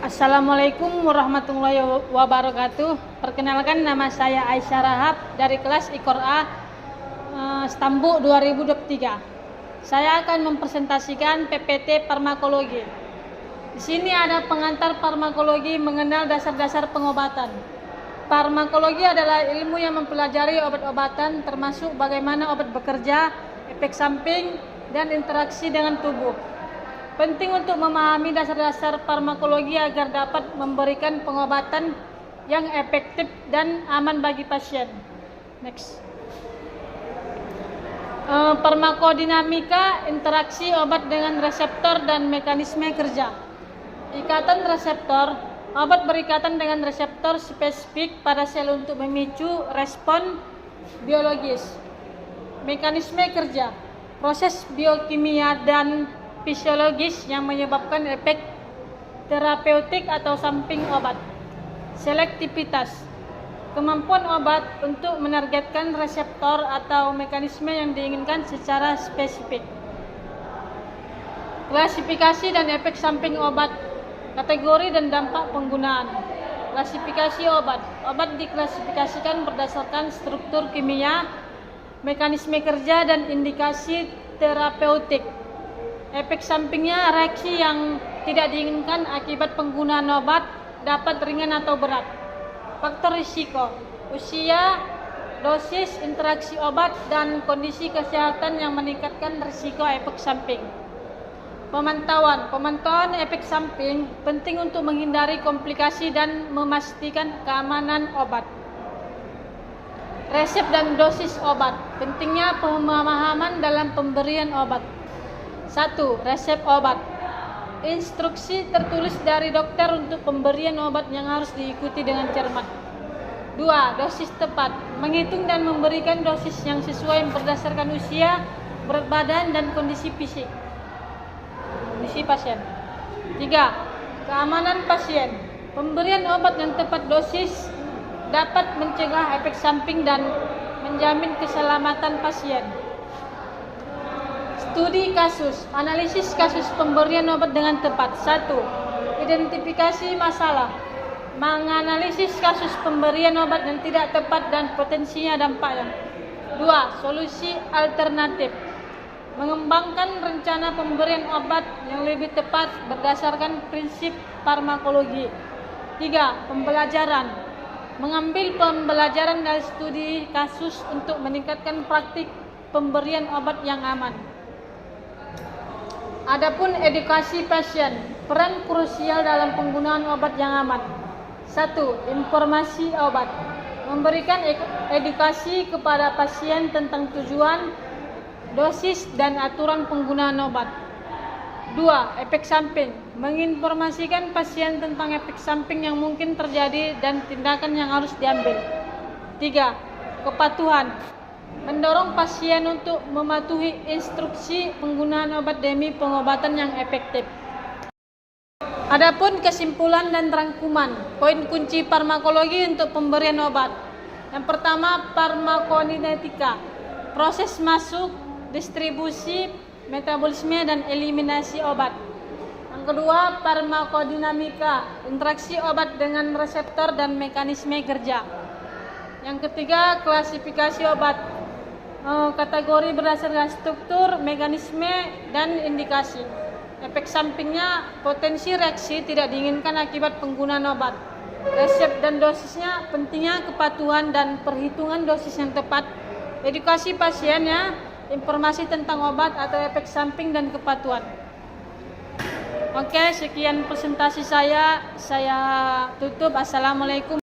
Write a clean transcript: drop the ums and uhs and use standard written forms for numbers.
Assalamualaikum warahmatullahi wabarakatuh. Perkenalkan, nama saya Aisyah Rahab dari kelas IKOR A Stambu 2023. Saya akan mempresentasikan PPT Farmakologi. Di sini ada pengantar farmakologi mengenal dasar-dasar pengobatan. Farmakologi adalah ilmu yang mempelajari obat-obatan, termasuk bagaimana obat bekerja, efek samping, dan interaksi dengan tubuh. Penting untuk memahami dasar-dasar farmakologi agar dapat memberikan pengobatan yang efektif dan aman bagi pasien. Next. Farmakodinamika, interaksi obat dengan reseptor dan mekanisme kerja. Ikatan reseptor, obat berikatan dengan reseptor spesifik pada sel untuk memicu respon biologis. Mekanisme kerja, proses biokimia dan fisiologis yang menyebabkan efek terapeutik atau samping obat. Selektivitas, kemampuan obat untuk menargetkan reseptor atau mekanisme yang diinginkan secara spesifik. Klasifikasi dan efek samping obat, kategori dan dampak penggunaan. Klasifikasi obat, obat diklasifikasikan berdasarkan struktur kimia, mekanisme kerja, dan indikasi terapeutik. Efek sampingnya, reaksi yang tidak diinginkan akibat penggunaan obat, dapat ringan atau berat. Faktor risiko, usia, dosis, interaksi obat, dan kondisi kesehatan yang meningkatkan risiko efek samping. Pemantauan efek samping penting untuk menghindari komplikasi dan memastikan keamanan obat. Resep dan dosis obat, pentingnya pemahaman dalam pemberian obat. 1. Resep obat. Instruksi tertulis dari dokter untuk pemberian obat yang harus diikuti dengan cermat. 2. Dosis tepat. Menghitung dan memberikan dosis yang sesuai berdasarkan usia, berat badan, dan kondisi fisik. Kondisi pasien. 3. Keamanan pasien. Pemberian obat yang tepat dosis dapat mencegah efek samping dan menjamin keselamatan pasien. Studi kasus, analisis kasus pemberian obat dengan tepat. 1. Identifikasi masalah, menganalisis kasus pemberian obat yang tidak tepat dan potensinya dampaknya. 2. Solusi alternatif, mengembangkan rencana pemberian obat yang lebih tepat berdasarkan prinsip farmakologi. 3. Pembelajaran, mengambil pembelajaran dari studi kasus untuk meningkatkan praktik pemberian obat yang aman. Adapun edukasi pasien, peran krusial dalam penggunaan obat yang aman. 1. Informasi obat, memberikan edukasi kepada pasien tentang tujuan, dosis, dan aturan penggunaan obat. 2. Efek samping, menginformasikan pasien tentang efek samping yang mungkin terjadi dan tindakan yang harus diambil. 3. Kepatuhan, mendorong pasien untuk mematuhi instruksi penggunaan obat demi pengobatan yang efektif. Adapun kesimpulan dan rangkuman, poin kunci farmakologi untuk pemberian obat. Yang pertama, farmakokinetika, proses masuk, distribusi, metabolisme, dan eliminasi obat. Yang kedua, farmakodinamika, interaksi obat dengan reseptor dan mekanisme kerja. Yang ketiga, klasifikasi obat, kategori berdasarkan struktur, mekanisme, dan indikasi. Efek sampingnya, potensi reaksi tidak diinginkan akibat penggunaan obat. Resep dan dosisnya, pentingnya kepatuhan dan perhitungan dosis yang tepat. Edukasi pasiennya, informasi tentang obat atau efek samping, dan kepatuhan. Oke, sekian presentasi saya tutup. Assalamualaikum.